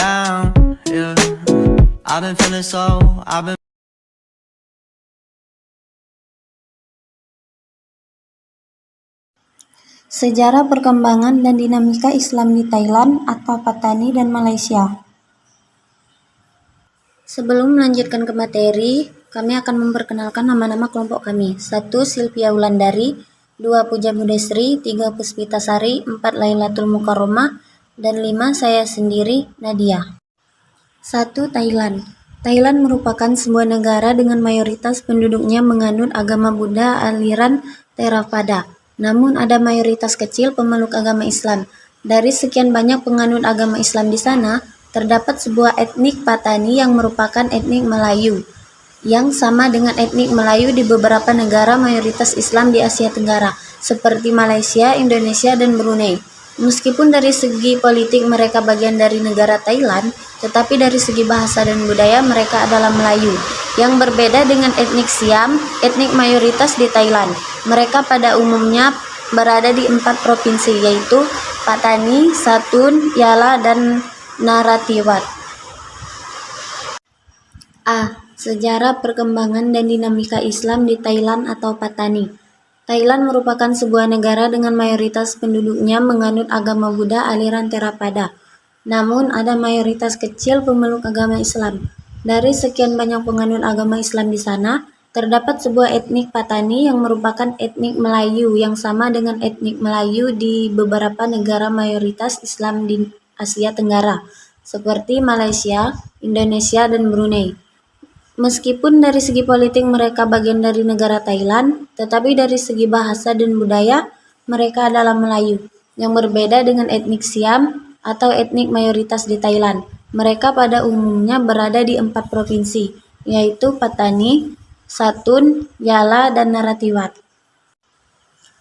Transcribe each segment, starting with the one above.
down, yeah. I've been feeling so, I've been Sejarah perkembangan dan dinamika Islam di Thailand atau Patani dan Malaysia. Sebelum melanjutkan ke materi, kami akan memperkenalkan nama-nama kelompok kami. 1. Silvia Wulandari, 2. Puja Budesri, 3. Puspita Sari, 4. Lailatul Mukarramah, dan 5. Saya sendiri, Nadia. 1. Thailand. Thailand merupakan sebuah negara dengan mayoritas penduduknya menganut agama Buddha aliran Theravada. Namun ada mayoritas kecil pemeluk agama Islam. Dari sekian banyak penganut agama Islam di sana, terdapat sebuah etnik Patani yang merupakan etnik Melayu, yang sama dengan etnik Melayu di beberapa negara mayoritas Islam di Asia Tenggara, seperti Malaysia, Indonesia, dan Brunei. Meskipun dari segi politik mereka bagian dari negara Thailand, tetapi dari segi bahasa dan budaya mereka adalah Melayu, yang berbeda dengan etnik Siam, etnik mayoritas di Thailand. Mereka pada umumnya berada di 4 provinsi, yaitu Patani, Satun, Yala, dan Narathiwat. A. Sejarah perkembangan dan dinamika Islam di Thailand atau Patani. Thailand merupakan sebuah negara dengan mayoritas penduduknya menganut agama Buddha aliran Theravada. Namun ada mayoritas kecil pemeluk agama Islam. Dari sekian banyak penganut agama Islam di sana, terdapat sebuah etnik Patani yang merupakan etnik Melayu yang sama dengan etnik Melayu di beberapa negara mayoritas Islam di Asia Tenggara, seperti Malaysia, Indonesia, dan Brunei. Meskipun dari segi politik mereka bagian dari negara Thailand, tetapi dari segi bahasa dan budaya mereka adalah Melayu, yang berbeda dengan etnik Siam atau etnik mayoritas di Thailand. Mereka pada umumnya berada di 4 provinsi, yaitu Patani, Satun, Yala, dan Narathiwat.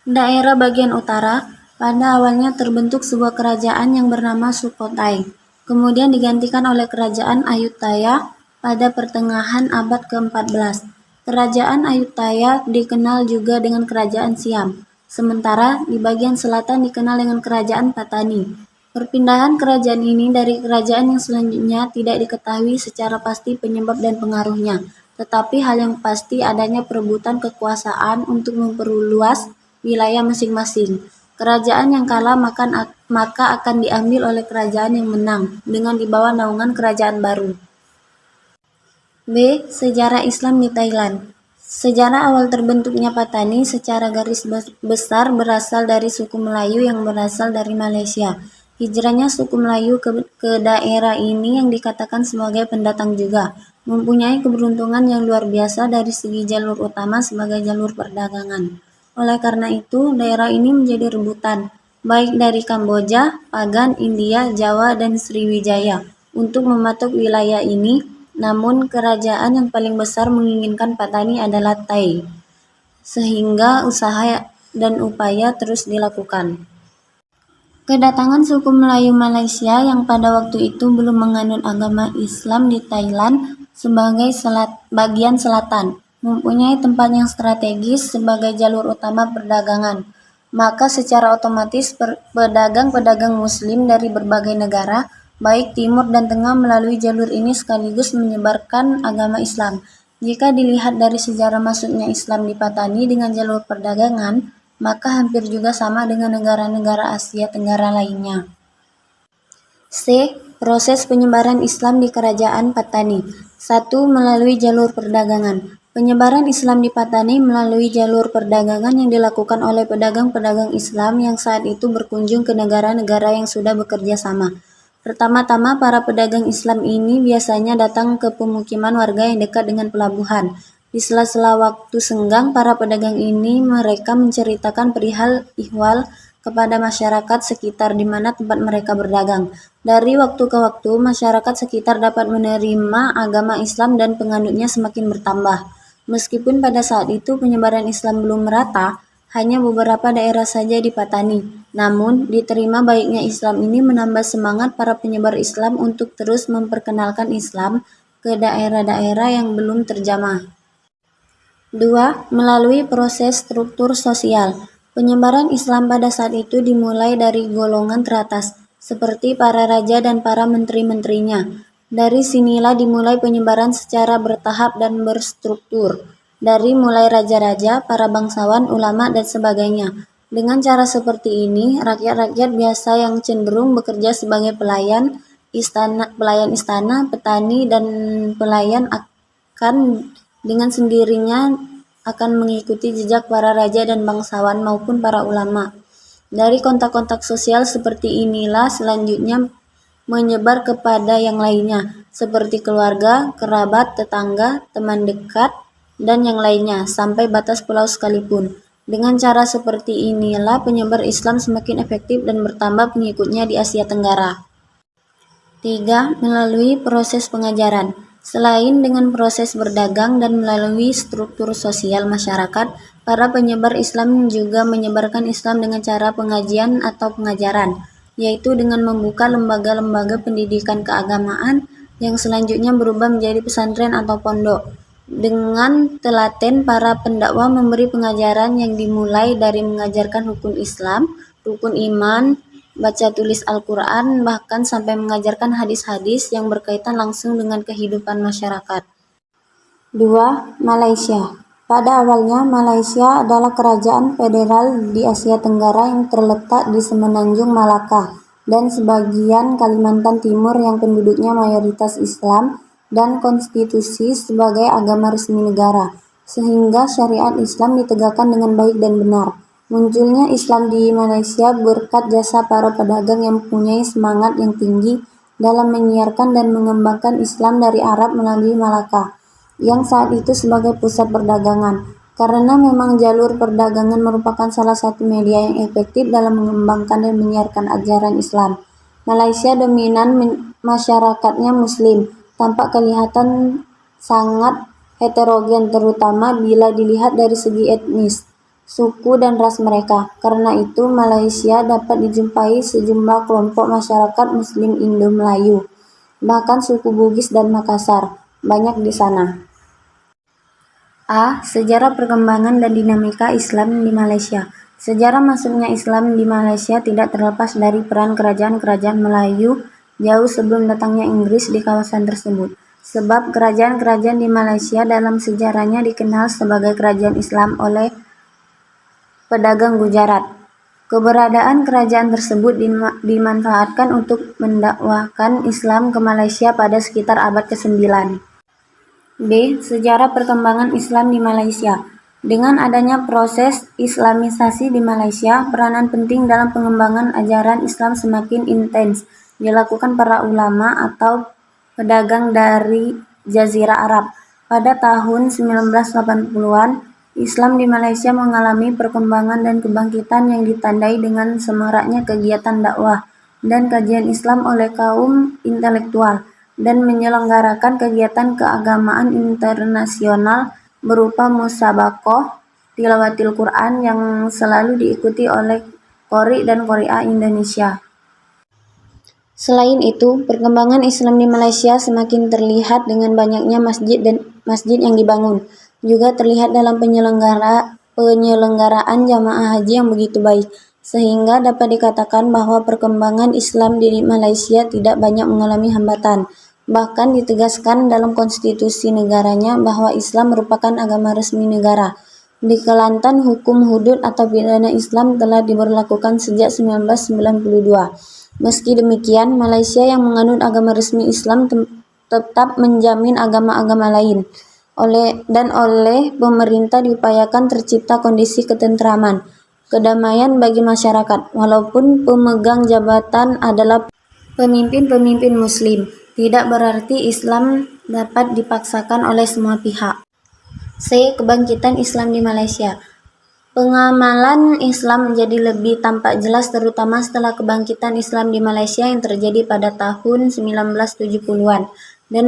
Daerah bagian utara pada awalnya terbentuk sebuah kerajaan yang bernama Sukhothai, kemudian digantikan oleh kerajaan Ayutthaya pada pertengahan abad ke-14. Kerajaan Ayutthaya dikenal juga dengan Kerajaan Siam, sementara di bagian selatan dikenal dengan Kerajaan Patani. Perpindahan kerajaan ini dari kerajaan yang selanjutnya tidak diketahui secara pasti penyebab dan pengaruhnya, tetapi hal yang pasti adanya perebutan kekuasaan untuk memperluas wilayah masing-masing. Kerajaan yang kalah maka akan diambil oleh kerajaan yang menang dengan di bawah naungan kerajaan baru. B. Sejarah Islam di Thailand. Sejarah awal terbentuknya Patani secara garis besar berasal dari suku Melayu yang berasal dari Malaysia. Hijrahnya suku Melayu ke daerah ini yang dikatakan sebagai pendatang juga, mempunyai keberuntungan yang luar biasa dari segi jalur utama sebagai jalur perdagangan. Oleh karena itu, daerah ini menjadi rebutan, baik dari Kamboja, Pagan, India, Jawa, dan Sriwijaya, untuk mematok wilayah ini. Namun kerajaan yang paling besar menginginkan Patani adalah Thai, sehingga usaha dan upaya terus dilakukan. Kedatangan suku Melayu Malaysia yang pada waktu itu belum menganut agama Islam di Thailand sebagai bagian selatan, mempunyai tempat yang strategis sebagai jalur utama perdagangan. Maka secara otomatis pedagang-pedagang Muslim dari berbagai negara, baik timur dan tengah melalui jalur ini sekaligus menyebarkan agama Islam. Jika dilihat dari sejarah masuknya Islam di Patani dengan jalur perdagangan, maka hampir juga sama dengan negara-negara Asia Tenggara lainnya. C. Proses penyebaran Islam di Kerajaan Patani. 1. Melalui jalur perdagangan. Penyebaran Islam di Patani melalui jalur perdagangan yang dilakukan oleh pedagang-pedagang Islam yang saat itu berkunjung ke negara-negara yang sudah bekerja sama. Pertama-tama, para pedagang Islam ini biasanya datang ke pemukiman warga yang dekat dengan pelabuhan. Di sela-sela waktu senggang, para pedagang ini mereka menceritakan perihal ihwal kepada masyarakat sekitar di mana tempat mereka berdagang. Dari waktu ke waktu, masyarakat sekitar dapat menerima agama Islam dan penganutnya semakin bertambah. Meskipun pada saat itu penyebaran Islam belum merata, hanya beberapa daerah saja di Patani. Namun, diterima baiknya Islam ini menambah semangat para penyebar Islam untuk terus memperkenalkan Islam ke daerah-daerah yang belum terjamah. 2. Melalui proses struktur sosial. Penyebaran Islam pada saat itu dimulai dari golongan teratas, seperti para raja dan para menteri-menterinya. Dari sinilah dimulai penyebaran secara bertahap dan berstruktur, dari mulai raja-raja, para bangsawan, ulama, dan sebagainya. Dengan cara seperti ini, rakyat-rakyat biasa yang cenderung bekerja sebagai pelayan istana, petani, dan pelayan akan dengan sendirinya akan mengikuti jejak para raja dan bangsawan maupun para ulama. Dari kontak-kontak sosial seperti inilah selanjutnya menyebar kepada yang lainnya, seperti keluarga, kerabat, tetangga, teman dekat, dan yang lainnya, sampai batas pulau sekalipun. Dengan cara seperti inilah penyebar Islam semakin efektif dan bertambah pengikutnya di Asia Tenggara. 3. Melalui proses pengajaran. Selain dengan proses berdagang dan melalui struktur sosial masyarakat, para penyebar Islam juga menyebarkan Islam dengan cara pengajian atau pengajaran, yaitu dengan membuka lembaga-lembaga pendidikan keagamaan yang selanjutnya berubah menjadi pesantren atau pondok. Dengan telaten, para pendakwah memberi pengajaran yang dimulai dari mengajarkan hukum Islam, rukun iman, baca tulis Al-Quran, bahkan sampai mengajarkan hadis-hadis yang berkaitan langsung dengan kehidupan masyarakat. 2. Malaysia. Pada awalnya, Malaysia adalah kerajaan federal di Asia Tenggara yang terletak di semenanjung Malaka dan sebagian Kalimantan Timur yang penduduknya mayoritas Islam dan konstitusi sebagai agama resmi negara, sehingga syariat Islam ditegakkan dengan baik dan benar. Munculnya Islam di Malaysia berkat jasa para pedagang yang mempunyai semangat yang tinggi dalam menyiarkan dan mengembangkan Islam dari Arab melalui Malaka, yang saat itu sebagai pusat perdagangan. Karena memang jalur perdagangan merupakan salah satu media yang efektif dalam mengembangkan dan menyiarkan ajaran Islam. Malaysia dominan masyarakatnya Muslim, tampak kelihatan sangat heterogen terutama bila dilihat dari segi etnis, suku, dan ras mereka. Karena itu, Malaysia dapat dijumpai sejumlah kelompok masyarakat Muslim Indo-Melayu, bahkan suku Bugis dan Makassar, banyak di sana. A. Sejarah perkembangan dan dinamika Islam di Malaysia. Sejarah masuknya Islam di Malaysia tidak terlepas dari peran kerajaan-kerajaan Melayu jauh sebelum datangnya Inggris di kawasan tersebut. Sebab kerajaan-kerajaan di Malaysia dalam sejarahnya dikenal sebagai kerajaan Islam oleh pedagang Gujarat. Keberadaan kerajaan tersebut dimanfaatkan untuk mendakwahkan Islam ke Malaysia pada sekitar abad ke-9. B. Sejarah perkembangan Islam di Malaysia. Dengan adanya proses Islamisasi di Malaysia, peranan penting dalam pengembangan ajaran Islam semakin intens dilakukan para ulama atau pedagang dari Jazirah Arab. Pada tahun 1980-an, Islam di Malaysia mengalami perkembangan dan kebangkitan yang ditandai dengan semaraknya kegiatan dakwah dan kajian Islam oleh kaum intelektual, dan menyelenggarakan kegiatan keagamaan internasional berupa musabaqah tilawatil Quran yang selalu diikuti oleh qori dan qori'ah Indonesia. Selain itu, perkembangan Islam di Malaysia semakin terlihat dengan banyaknya masjid yang dibangun. Juga terlihat dalam penyelenggaraan jamaah haji yang begitu baik, sehingga dapat dikatakan bahwa perkembangan Islam di Malaysia tidak banyak mengalami hambatan. Bahkan ditegaskan dalam konstitusi negaranya bahwa Islam merupakan agama resmi negara. Di Kelantan, hukum hudud atau pidana Islam telah diberlakukan sejak 1992. Meski demikian, Malaysia yang menganut agama resmi Islam tetap menjamin agama-agama lain. Oleh pemerintah diupayakan tercipta kondisi ketentraman, kedamaian bagi masyarakat, walaupun pemegang jabatan adalah pemimpin-pemimpin Muslim. Tidak berarti Islam dapat dipaksakan oleh semua pihak. C. Kebangkitan Islam di Malaysia. Pengamalan Islam menjadi lebih tampak jelas terutama setelah kebangkitan Islam di Malaysia yang terjadi pada tahun 1970-an dan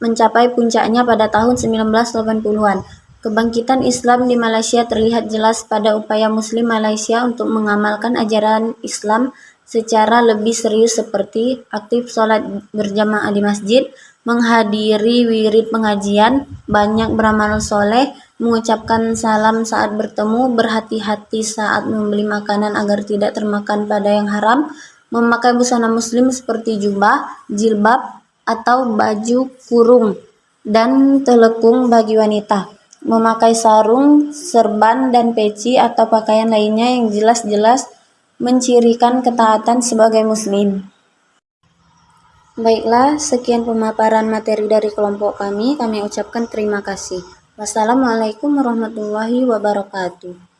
mencapai puncaknya pada tahun 1980-an. Kebangkitan Islam di Malaysia terlihat jelas pada upaya Muslim Malaysia untuk mengamalkan ajaran Islam secara lebih serius seperti aktif sholat berjamaah di masjid, menghadiri wirid pengajian, banyak beramal soleh, mengucapkan salam saat bertemu, berhati-hati saat membeli makanan agar tidak termakan pada yang haram, memakai busana muslim seperti jubah, jilbab, atau baju kurung dan telekung bagi wanita, memakai sarung, serban, dan peci atau pakaian lainnya yang jelas-jelas mencirikan ketaatan sebagai muslim. Baiklah, sekian pemaparan materi dari kelompok kami. Kami ucapkan terima kasih. Wassalamualaikum warahmatullahi wabarakatuh.